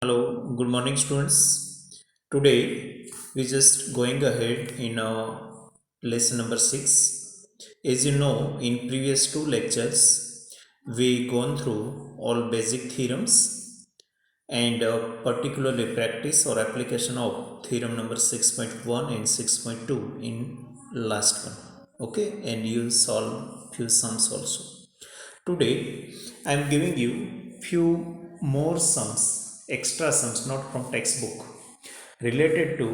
Hello, good morning, students. Today we just going ahead in lesson number 6. As you know, in previous two lectures, we gone through all basic theorems and particularly practice or application of theorem number 6.1 and 6.2 in last one. Okay, and you solve few sums also. Today, I am giving you few more sums, extra sums, not from textbook, related to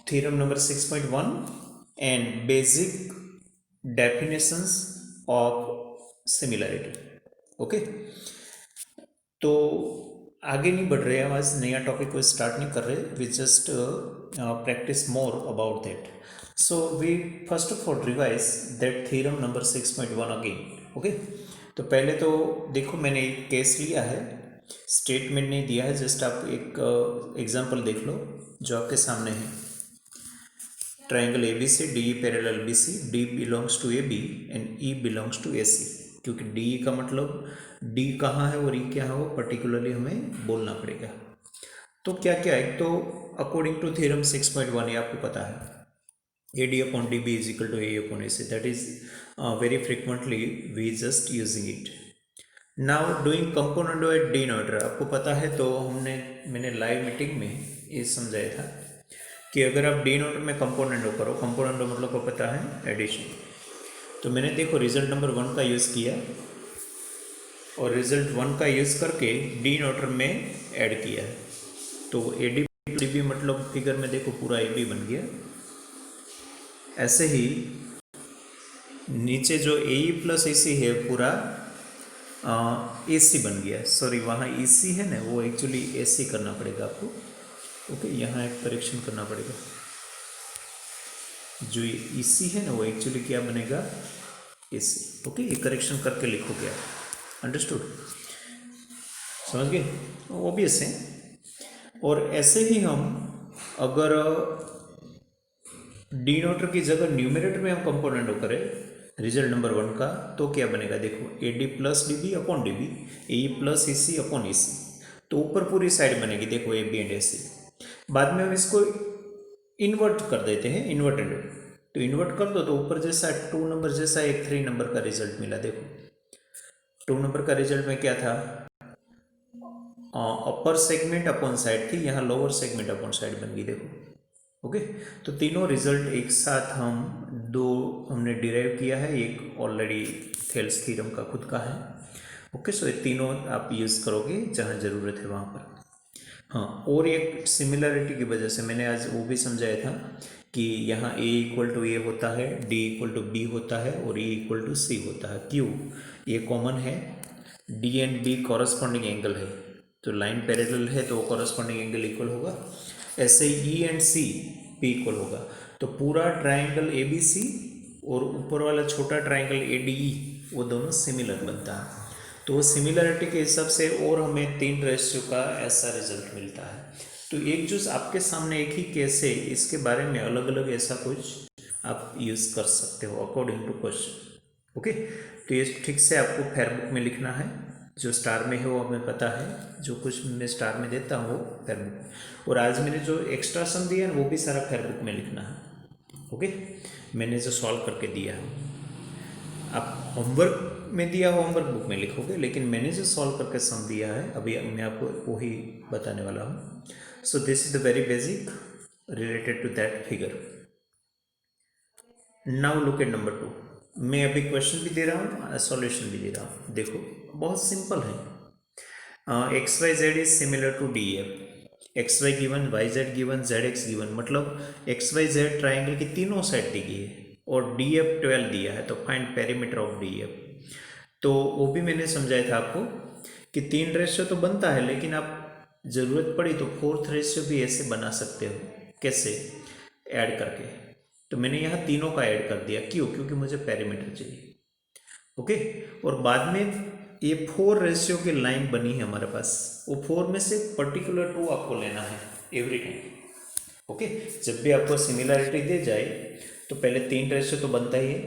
theorem number 6.1 and basic definitions of similarity. Okay, तो आगे नहीं बढ़ रहे हैं, आज नया topic को start नहीं कर रहे, we just practice more about that. So we first of all revise that theorem number 6.1 again. Okay, तो पहले तो देखो मैंने एक केस लिया है, स्टेटमेंट नहीं दिया है, जस्ट आप एक एग्जांपल देख लो जो आपके सामने है. Triangle A B C, D E parallel B C, D belongs to A B and E belongs to A C. क्योंकि डी का मतलब डी कहाँ है और ई क्या है वो पर्टिकुलरली हमें बोलना पड़ेगा. तो क्या क्या है, तो अकॉर्डिंग टू थ्योरम 6.1 ये आपको पता है, A D upon D B is equal to A upon A C. That is very frequently we just using it. Now doing component at denominator, आपको पता है, तो मैंने लाइव मीटिंग में ये समझाया था कि अगर आप डी नोटर में कंपोनेंट करो, कंपोनेंट मतलब को पता है एडिशन. तो मैंने देखो रिजल्ट नंबर 1 का यूज़ किया और रिजल्ट 1 का यूज़ करके डी नोटर में ऐड किया है. तो ए डी बी मतलब फिगर में देखो पूरा ए बी बन गया. ऐसे ही नीचे जो ए ई प्लस ए सी है पूरा ए सी बन गया. सॉरी, वहाँ ई सी है ना, वो एक्चुअली ए सी करना पड़ेगा आपको. ओके, यहाँ एक करेक्शन करना पड़ेगा. जो ई सी है ना वो एक्चुअली क्या बनेगा, ए सी. ओके, ये करेक्शन करके लिखोगे आप. अंडरस्टूड, समझ गए, ऑब्वियस है. और ऐसे ही हम अगर डी नोटर की जगह न्यूमरेटर में हम कंपोनेंट करें रिजल्ट नंबर 1 का, तो क्या बनेगा देखो, A D plus D B upon D B, A plus E C upon E C. तो ऊपर पूरी साइड बनेगी देखो ए बी एंड ए सी. बाद में हम इसको इन्वर्ट कर देते हैं, इन्वर्टेड. तो इन्वर्ट कर दो तो ऊपर जैसा 2 नंबर जैसा एक 3 नंबर का रिजल्ट मिला. देखो 2 नंबर का रिजल्ट में क्या था, अपर सेगमेंट अपॉन साइड थी, यहाँ लोअर सेगमेंट अपॉन साइड बन गई. देखो ओके, तो तीनों रिजल्ट एक साथ हम दो हमने डिराइव किया है. एक ऑलरेडी थेल्स थ्योरम का खुद का है. ओके, सो ये तीनों आप यूज़ करोगे जहाँ ज़रूरत है वहाँ पर. हाँ, और एक सिमिलरिटी की वजह से मैंने आज वो भी समझाया था कि यहाँ ए इक्वल टू ए होता है, डी इक्वल टू बी होता है और ई इक्वल टू सी होता है. क्यों, ये कॉमन है, D and B corresponding angle है, तो लाइन पैरेलल है तो कॉरस्पॉन्डिंग एंगल इक्वल होगा. ऐसे ही ई एंड सी भी इक्वल होगा. तो पूरा ट्राइंगल ए बी सी और ऊपर वाला छोटा ट्राइंगल ए डी ई, वो दोनों सिमिलर बनता है. तो सिमिलरिटी के हिसाब से और हमें 3 रेशियो का ऐसा रिजल्ट मिलता है. तो एक जो आपके सामने एक ही केस है, इसके बारे में अलग अलग ऐसा कुछ आप यूज़ कर सकते हो अकॉर्डिंग टू क्वेश्चन. ओके, तो ये ठीक से आपको फेयरबुक में लिखना है. जो स्टार में है वो हमें पता है, जो कुछ मैं स्टार में देता हूँ वो फेयरबुक. और आज मैंने जो एक्स्ट्रा सम दिया है वो भी सारा फेयरबुक में लिखना है. ओके, मैंने जो सॉल्व करके दिया है, आप होमवर्क में दिया हो होमवर्क बुक में लिखोगे, लेकिन मैंने जो सॉल्व करके सम दिया है अभी मैं आपको वही बताने वाला हूँ. So this is the very basic related to that figure. Now look at number 2. मैं अभी क्वेश्चन भी दे रहा हूँ, सॉल्यूशन भी दे रहा हूँ. देखो बहुत सिंपल है. X Y Z is similar to D F. X Y given, Y Z given, Z X given, मतलब एक्स वाई जेड ट्राइंगल की तीनों साइड दी गई है और डी एफ 12 दिया है. तो find perimeter of D F. तो वो भी मैंने समझाया था आपको कि 3 रेशियो तो बनता है, लेकिन आप ज़रूरत पड़ी तो 4th रेशियो भी ऐसे बना सकते हो. कैसे, ऐड करके. तो मैंने यहाँ तीनों का ऐड कर दिया. क्यों, क्योंकि मुझे पेरीमीटर चाहिए. ओके, और बाद में ये 4 रेशियो की लाइन बनी है हमारे पास, वो 4 में से पर्टिकुलर 2 आपको लेना है एवरी टाइम. ओके, जब भी आपको सिमिलरिटी दे जाए तो पहले 3 रेशियो तो बनता ही है,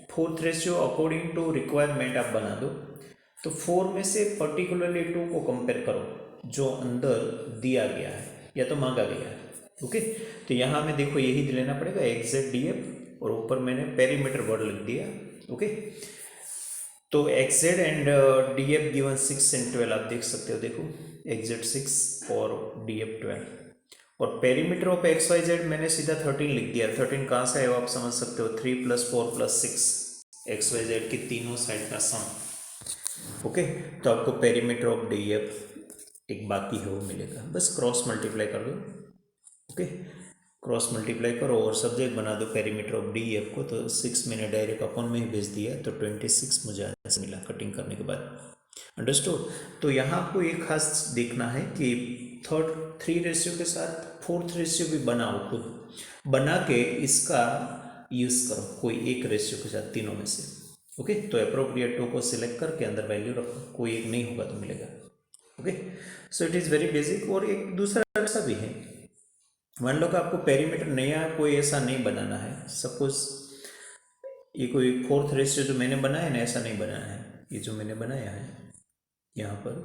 4th ratio according to requirement आप बना दो. तो 4 में से पर्टिकुलरली 2 को कंपेयर करो. जो अंदर दिया गया है या तो मांगा गया है। ओके, तो यहाँ हमें देखो यही लेना पड़ेगा एक्स डी एफ, और ऊपर मैंने पेरीमीटर वर्ड लिख दिया। ओके, तो x Z and D F given 6 and 12 आप देख सकते हो, देखो एक्स जेड 6 और डी एफ 12, और perimeter of X Y Z मैंने सीधा 13 लिख दिया। 13 कहाँ से है वो आप समझ सकते हो, 3 + 4 + 6 एक्स वाई जेड की तीनों साइड का सम। ओके, तो आपको पेरीमीटर ऑफ डी एफ एक बाकी है वो मिलेगा, बस क्रॉस मल्टीप्लाई कर दो। ओके, क्रॉस मल्टीप्लाई करो और सब्जेक्ट बना दो पेरीमीटर ऑफ डी एफ को, तो 6 मैंने डायरेक्ट अपॉन में ही भेज दिया, तो 26 मुझे ऐसे मिला कटिंग करने के बाद। अंडरस्टूड। तो यहाँ आपको एक खास देखना है कि 3 रेशियो के साथ 4th रेशियो भी बनाओ, खुद बना के इसका यूज़ करो कोई एक रेशियो के साथ तीनों में से। ओके, तो अप्रोप्रिएट 2 को सिलेक्ट करके अंदर वैल्यू रखो, कोई एक नहीं होगा तो मिलेगा। Okay, so it is very basic. और एक दूसरा ऐसा भी है, मान लो कि आपको पेरीमीटर नया कोई ऐसा नहीं बनाना है, सपोज ये कोई 4th रेशियो जो मैंने बनाया ना ऐसा नहीं बनाना है, ये जो मैंने बनाया है यहाँ पर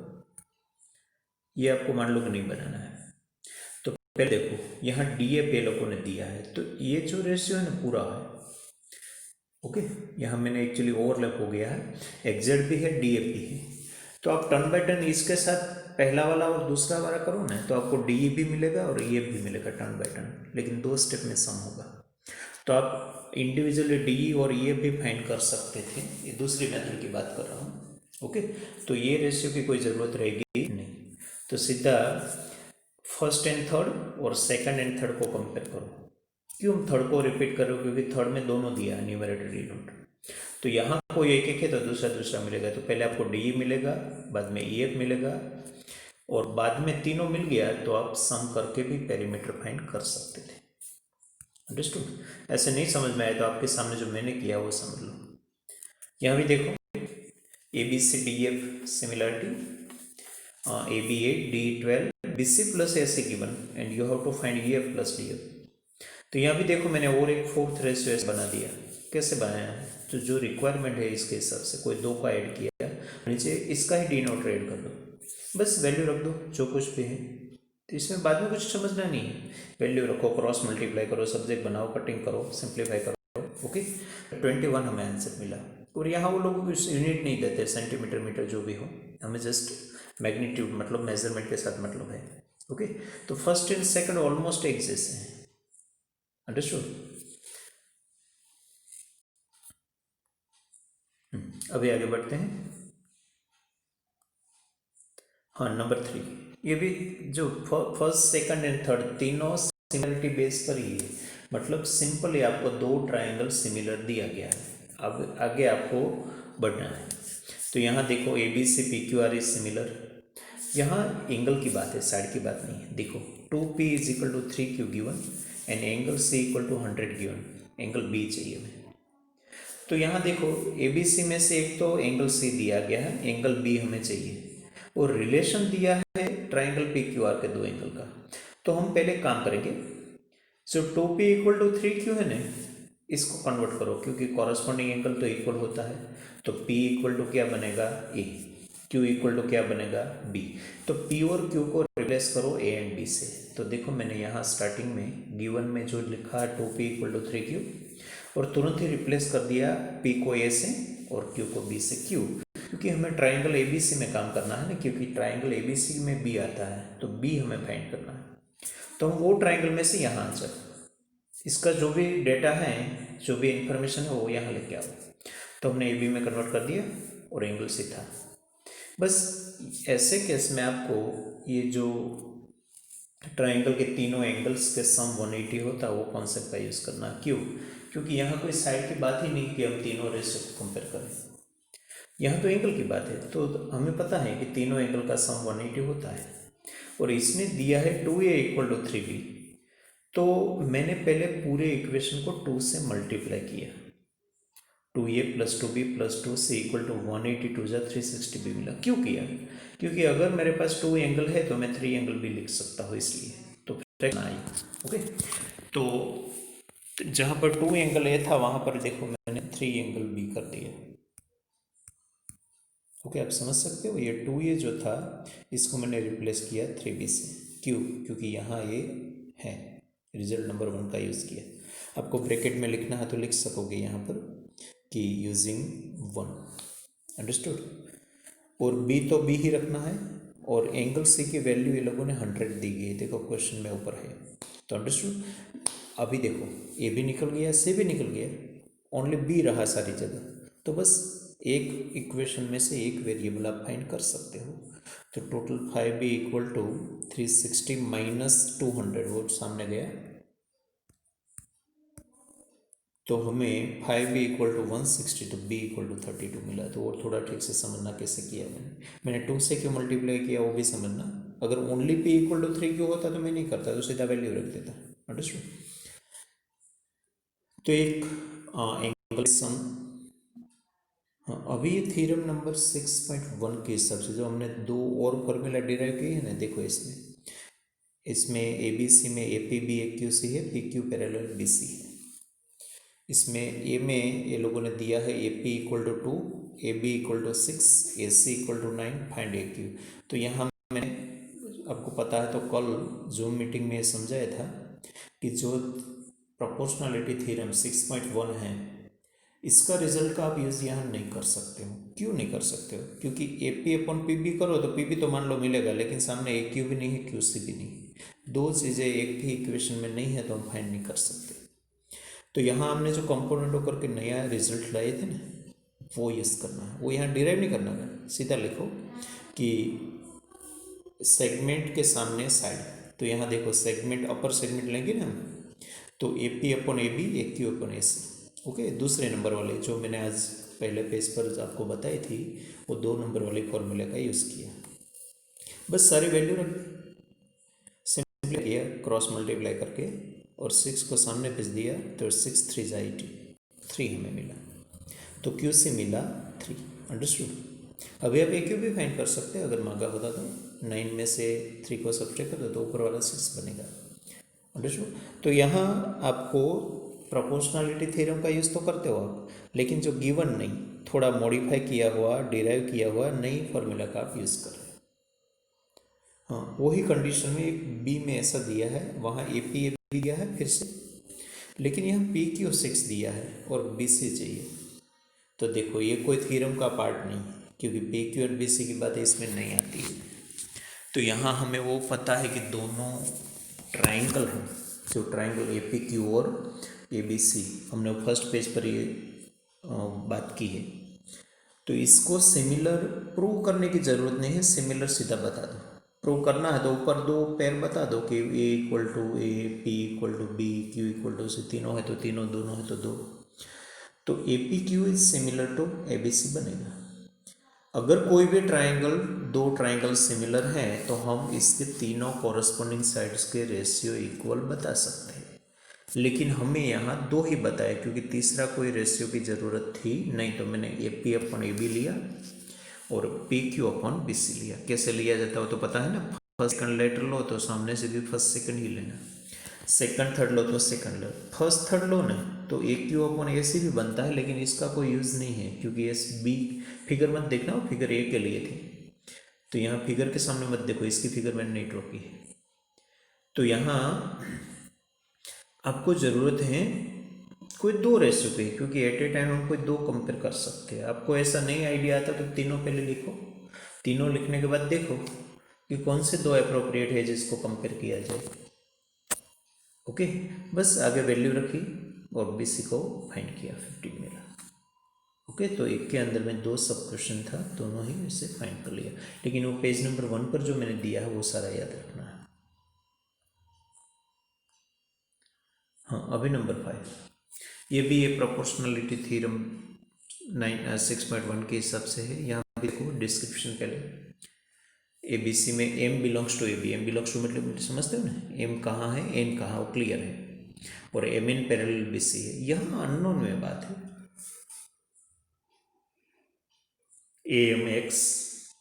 ये आपको मान लो कि नहीं बनाना है। तो पहले देखो यहाँ डी ए पे लोगों ने दिया है, तो ये जो रेशियो है ना पूरा है। ओके, यहाँ मैंने एक्चुअली ओवरलैप हो गया है, एक्जेड भी है डी ए भी है, तो आप टर्न बाय टर्न इसके साथ पहला वाला और दूसरा वाला करो ना, तो आपको डी भी मिलेगा और ई भी मिलेगा टर्न बाय टर्न, लेकिन 2 स्टेप में सम होगा। तो आप इंडिविजुअली डी और ई भी फाइंड कर सकते थे, ये दूसरी मेथड की बात कर रहा हूँ। ओके, तो ये रेशियो की कोई ज़रूरत रहेगी नहीं, तो सीधा फर्स्ट एंड थर्ड और सेकंड एंड थर्ड को कंपेयर करो। क्यों हम थर्ड को रिपीट कर रहे हो, क्योंकि थर्ड में दोनों दिया है न्यूमरेटर डिनोमिनेटर, तो यहाँ कोई एक एक है तो दूसरा दूसरा मिलेगा, तो पहले आपको डी मिलेगा, बाद में ई एफ मिलेगा, और बाद में तीनों मिल गया तो आप सम करके भी पेरीमीटर फाइंड कर सकते थे। अंडरस्टूड। ऐसे नहीं समझ में आया तो आपके सामने जो मैंने किया वो समझ लो। यहाँ भी देखो A B C D F similarity, A B 8 D 12 B C plus A C given and you have to find E F plus D F. तो यहाँ भी देखो मैंने और एक 4th रेशियो बना दिया। कैसे बनाया है, तो जो रिक्वायरमेंट है इसके हिसाब से कोई 2 का ऐड किया, नीचे इसका ही डिनोमिनेटर ऐड कर दो, बस वैल्यू रख दो जो कुछ भी है, तो इसमें बाद में कुछ समझना नहीं है, वैल्यू रखो, क्रॉस मल्टीप्लाई करो, सब्जेक्ट बनाओ, कटिंग करो, सिंप्लीफाई करो। ओके, 21 हमें आंसर मिला। और यहाँ वो लोग यूनिट नहीं देते, सेंटीमीटर मीटर जो भी हो, हमें जस्ट मैग्नीट्यूड मतलब मेजरमेंट के साथ मतलब है। ओके, तो फर्स्ट एंड सेकंड ऑलमोस्ट एक जैसे हैं। अंडरस्टूड। अभी आगे बढ़ते हैं। हाँ, नंबर 3, ये भी जो फर्स्ट सेकंड एंड थर्ड तीनों सिमिलरिटी बेस पर ही है, मतलब सिंपली आपको 2 ट्राइंगल सिमिलर दिया गया है, अब आगे आपको बढ़ना है। तो यहाँ देखो A B C P Q R is similar, यहाँ एंगल की बात है, साइड की बात नहीं है। देखो 2P = 3Q given and angle C = 100 given, angle B चाहिए हमें। तो यहाँ देखो ए बी सी में से एक तो एंगल C दिया गया है, एंगल B हमें चाहिए, और रिलेशन दिया है ट्राइंगल पी क्यू आर के 2 एंगल का। तो हम पहले काम करेंगे, सो 2P = 3Q है ना, इसको कन्वर्ट करो क्योंकि कॉरस्पॉन्डिंग एंगल तो इक्वल होता है, तो P = क्या बनेगा A, Q = क्या बनेगा B, तो P और Q को रिप्लेस करो A एंड B से। तो देखो मैंने यहाँ स्टार्टिंग में गिवन में जो लिखा 2P = 3Q, और तुरंत ही रिप्लेस कर दिया P को A से और Q को B से। Q क्योंकि हमें ट्राइंगल ABC में काम करना है ना, क्योंकि ट्राइंगल ABC में B आता है, तो B हमें फाइंड करना है, तो हम वो ट्राइंगल में से यहाँ आ जाए, इसका जो भी डेटा है, जो भी इंफॉर्मेशन है वो यहाँ लेके आओ। तो हमने AB में कन्वर्ट कर दिया और एंगल C था। बस ऐसे केस में आपको ये जो ट्राइंगल के तीनों एंगल्स के सम 180 होता है वो कॉन्सेप्ट का यूज़ करना। क्यों, क्योंकि यहाँ कोई साइड की बात ही नहीं कि हम तीनों रेशियो को कंपेयर करें, यहाँ तो एंगल की बात है, तो हमें पता है कि तीनों एंगल का सम 180 होता है, और इसने दिया है 2A = 3B, तो मैंने पहले पूरे इक्वेशन को 2 से मल्टीप्लाई किया, 2A + 2B + 2C = 180 2 × 360B मिला। क्यों किया, क्योंकि अगर मेरे पास 2 एंगल है तो मैं 3 एंगल भी लिख सकता हूँ, इसलिए तो फ्रैक्शन आई। ओके, तो जहाँ पर 2 एंगल A था वहाँ पर देखो मैंने 3 एंगल B कर दिया। ओके, आप समझ सकते हो, ये 2a जो था इसको मैंने रिप्लेस किया 3b से। क्यों? क्योंकि यहाँ ये है, रिजल्ट नंबर 1 का यूज़ किया। आपको ब्रैकेट में लिखना है तो लिख सकोगे यहाँ पर कि यूजिंग 1, अंडरस्टूड। और b तो b ही रखना है, और एंगल c की वैल्यू ये लोगों ने 100 दी गई है, देखो क्वेश्चन में ऊपर है, तो अंडरस्टूड। अभी देखो a भी निकल गया, c भी निकल गया, ओनली b रहा सारी जगह, तो बस एक इक्वेशन में से एक वेरिएबल आप फाइंड कर सकते हो। तो total 5b equal to 360 minus 200, वो सामने गया, तो हमें 5b इक्वल टू 160, तो b इक्वल टू 32 मिला। तो वो थोड़ा ठीक से समझना कैसे किया मैंने 2 से क्यों मल्टीप्लाई किया वो भी समझना। अगर ओनली p इक्वल टू 3 क्यों होता तो मैं नहीं करता, तो सीधा वैल्यू रख देता, अंडरस्टूड। तो एक एंगल सम, हाँ, अभी ये थ्योरम नंबर 6.1 के हिसाब से जो हमने दो और फॉर्मूला डिराइव किए हैं ना, देखो इसमें ए बी सी में A P B A Q C है, P Q parallel B C है। इसमें ए में ये लोगों ने दिया है A P equal to 2, A B equal to 6, A C equal to 9, find A Q. तो यहाँ मैंने, आपको पता है तो कल जूम मीटिंग में समझाया था कि जो प्रोपोर्शनलिटी थ्योरम 6.1 है, इसका रिजल्ट का आप यूज़ यहाँ नहीं कर सकते हो। क्यों नहीं कर सकते हो? क्योंकि A P upon P B करो तो पी बी तो मान लो मिलेगा, लेकिन सामने ए क्यू भी नहीं है, क्यू सी भी नहीं है, दो चीज़ें एक ही इक्वेशन में नहीं है, तो हम फाइंड नहीं कर सकते। तो यहाँ हमने जो कंपोनेंट होकर के नया रिजल्ट लाए थे ना, वो यूज़ करना है, वो यहाँ डिराइव नहीं करना है, सीधा लिखो कि सेगमेंट के सामने साइड। तो यहाँ देखो सेगमेंट, अपर सेगमेंट लेंगे ना हम, तो A P upon A B, A Q upon A C. Okay, दूसरे नंबर वाले जो मैंने आज पहले पेज पर आपको बताई थी, वो 2 नंबर वाले फॉर्मूले का यूज़ किया, बस सारी वैल्यू रख दी, सिंपली किया क्रॉस मल्टीप्लाई करके, और 6 को सामने भेज दिया, तो 6 3 जा 80, 3 हमें मिला, तो क्यू से मिला 3, अंडरस्टूड। अभी आप ए क्यू भी फाइंड कर सकते हैं अगर मांगा होता तो, 9 में से 3 को सब्ट्रैक्ट कर दो तो ऊपर वाला 6 बनेगा, अंडरस्टूड। तो यहाँ आपको प्रोपोर्शनलिटी थ्योरम का यूज़ तो करते हो आप, लेकिन जो गिवन नहीं, थोड़ा मॉडिफाई किया हुआ, डिराइव किया हुआ नई फॉर्मूला का आप यूज़ कर रहे हैं। हाँ, वही कंडीशन में एक बी में ऐसा दिया है, वहाँ ए पी ए बी दिया है फिर से, लेकिन यहाँ पी क्यू 6 दिया है और बी सी चाहिए। तो देखो ये कोई थ्योरम का पार्ट नहीं, क्योंकि पी क्यू और बी सी की बात इसमें नहीं आती है। तो यहाँ हमें वो पता है कि दोनों ट्राइंगल हैं, जो ट्राइंगल ए पी क्यू और ए बी सी, हमने फर्स्ट पेज पर ये बात की है। तो इसको सिमिलर प्रूव करने की ज़रूरत नहीं है, सिमिलर सीधा बता दो। प्रूव करना है तो ऊपर दो पेयर बता दो कि A equal to A, P equal to B, Q equal to C, तीनों है तो तीनों, दोनों है तो दो, तो A P Q is similar to A B C बनेगा। अगर कोई भी ट्राइंगल, दो ट्राइंगल सिमिलर हैं तो हम इसके तीनों कॉरस्पॉन्डिंग साइड्स के रेशियो इक्वल बता सकते हैं, लेकिन हमें यहाँ दो ही बताया क्योंकि तीसरा कोई रेशियो की ज़रूरत थी नहीं। तो मैंने A P upon A B लिया और P Q upon B C लिया। कैसे लिया जाता हो तो पता है ना, फर्स्ट सेकंड लेटर लो तो सामने से भी फर्स्ट सेकंड ही लेना, सेकंड थर्ड लो तो सेकंड लो, फर्स्ट थर्ड लो ना तो ए क्यू अपॉन ए सी भी बनता है, लेकिन इसका कोई यूज़ नहीं है क्योंकि एस बी फिगर मत देखना, वो फिगर ए के लिए थी, तो यहाँ फिगर के सामने मत देखो, इसकी फिगर मैंने नहीं ड्रॉ की है। तो यहाँ आपको ज़रूरत है कोई दो रेशियो की, क्योंकि एट ए टाइम हम कोई दो कंपेयर कर सकते हैं। आपको ऐसा नहीं आइडिया आता तो तीनों पहले लिखो, तीनों लिखने के बाद देखो कि कौन से दो अप्रोप्रिएट है जिसको कंपेयर किया जाए। ओके, बस आगे वैल्यू रखी और बी सी को फाइंड किया, 15 मिला। ओके, तो एक के अंदर में दो सब क्वेश्चन था, दोनों ही इसे फाइंड कर लिया, लेकिन वो पेज नंबर 1 पर जो मैंने दिया है वो सारा याद रखना है। हाँ, अभी नंबर 5, ये भी ये प्रोपोर्शनलिटी थ्योरम 6.1 के हिसाब से है। यहाँ भी देखो डिस्क्रिप्शन पहले, ए बी सी में M belongs to A B, M belongs to मतलब समझते हो ना, एम कहाँ है, एन कहाँ, वो क्लियर है, और M N parallel B C है। यहाँ अननोन में बात है, A M X,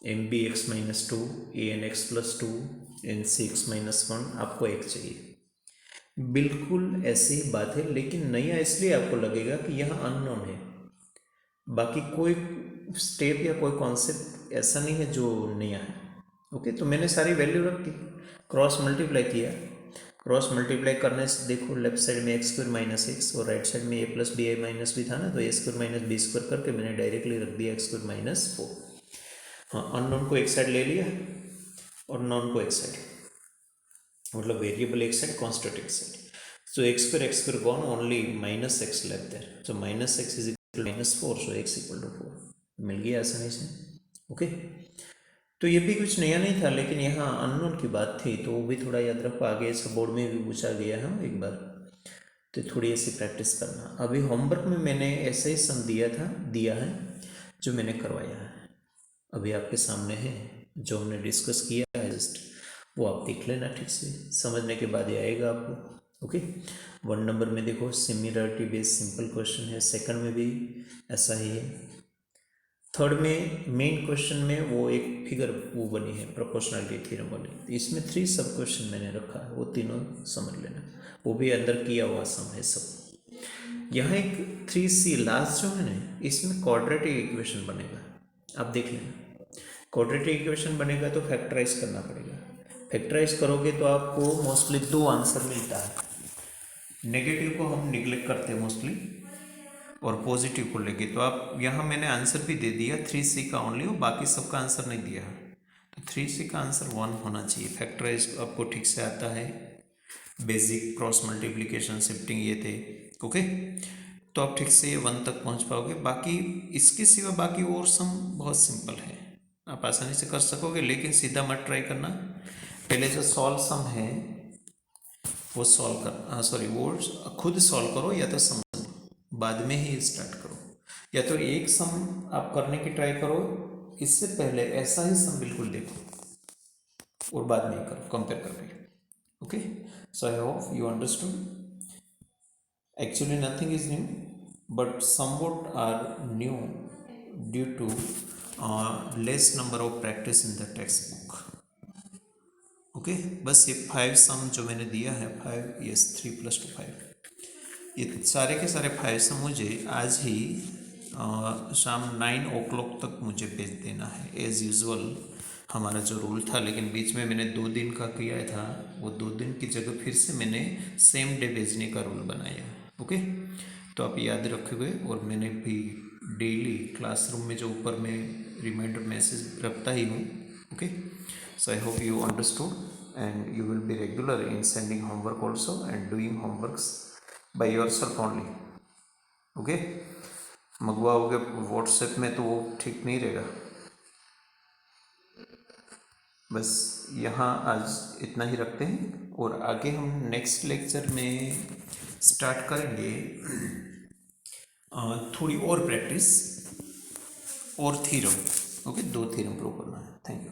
M B X minus 2, A N X plus 2, N C X minus 1, आपको एक चाहिए। बिल्कुल ऐसी ही बात है, लेकिन नया इसलिए आपको लगेगा कि यहाँ अननोन है, बाकी कोई स्टेप या कोई कॉन्सेप्ट ऐसा नहीं है जो नया है। ओके, तो मैंने सारी वैल्यू रख दी, क्रॉस मल्टीप्लाई किया। क्रॉस मल्टीप्लाई करने से देखो लेफ्ट साइड में एक्स स्क्वायर माइनस एक्स और राइट साइड में A plus B I minus B था ना, तो A square minus B square करके मैंने डायरेक्टली रख दिया एक्स स्क्वायर माइनस 4। हाँ, अननोन को एक साइड ले लिया और नॉन को एक साइड, मतलब वेरिएबल एक साइड, कॉन्स्टेंट एक side. So x square gone, only minus x left there. So minus x is equal to minus 4, so x equal to 4 मिल गया आसानी से। ओके, तो ये भी कुछ नया नहीं था, लेकिन यहाँ अननोन की बात थी तो वो भी थोड़ा याद रखो, आगे ऐसा बोर्ड में भी पूछा गया है एक बार, तो थोड़ी ऐसी प्रैक्टिस करना। अभी होमवर्क में मैंने ऐसा ही सम दिया है जो मैंने करवाया है, अभी आपके सामने है, जो हमने डिस्कस किया है जस्ट वो आप देख लेना ठीक से, समझने के बाद ही आएगा आपको। ओके, 1 नंबर में देखो सिमिलरिटी बेस्ड सिंपल क्वेश्चन है, सेकंड में भी ऐसा ही है, थर्ड में मेन क्वेश्चन में वो एक फिगर वो बनी है प्रोपोर्शनलिटी थ्योरम वाली, इसमें 3 सब क्वेश्चन मैंने रखा है, वो तीनों समझ लेना, वो भी अंदर किया हुआ सम है सब। यहाँ एक 3C लास्ट जो है ना, इसमें क्वाड्रेटिक इक्वेशन बनेगा, आप देख लेना। क्वाड्रेटिक इक्वेशन बनेगा तो फैक्टराइज करना पड़ेगा, फैक्टराइज करोगे तो आपको मोस्टली 2 आंसर मिलता है। नेगेटिव को हम निगलेक्ट करते हैं मोस्टली और पॉजिटिव को लेके, तो आप यहाँ मैंने आंसर भी दे दिया 3C का ओनली, और बाकी सबका आंसर नहीं दिया है, तो 3C का आंसर 1 होना चाहिए। फैक्टराइज आपको ठीक से आता है, बेसिक क्रॉस मल्टीप्लिकेशन शिफ्टिंग ये थे। ओके, तो आप ठीक से 1 तक पहुँच पाओगे, बाकी इसके सिवा बाकी और सम बहुत सिंपल है, आप आसानी से कर सकोगे, लेकिन सीधा मत ट्राई करना, पहले जो सॉल्व सम है वो सॉल्व कर, सॉरी वो खुद सॉल्व करो या तो समझ बाद में ही स्टार्ट करो, या तो एक सम आप करने की ट्राई करो, इससे पहले ऐसा ही सम बिल्कुल देखो और बाद में ही करो कंपेयर करके। Okay, so I hope you understood. Actually nothing is new but somewhat are new due to less number of practice in the textbook. Okay, बस ये 5 सम जो मैंने दिया है 5 यस 3 + 2 5, ये सारे के सारे 5 सम मुझे आज ही शाम 9 o'clock तक मुझे भेज देना है, एज़ यूजुअल हमारा जो रूल था, लेकिन बीच में मैंने 2 दिन का किया था, वो 2 दिन की जगह फिर से मैंने सेम डे भेजने का रूल बनाया। ओके, तो आप याद रखोगे, और मैंने भी डेली क्लासरूम में जो ऊपर में रिमाइंडर मैसेज रखता ही हूँ। Okay, so I hope you understood and you will be regular in sending homework also and doing homeworks by yourself only. Okay, मंगवाओगे व्हाट्सएप में तो वो ठीक नहीं रहेगा। बस यहाँ आज इतना ही रखते हैं, और आगे हम नेक्स्ट लेक्चर में स्टार्ट करेंगे थोड़ी और प्रैक्टिस और थ्योरम। ओके, 2 थ्योरम प्रूव करना है। Thank you.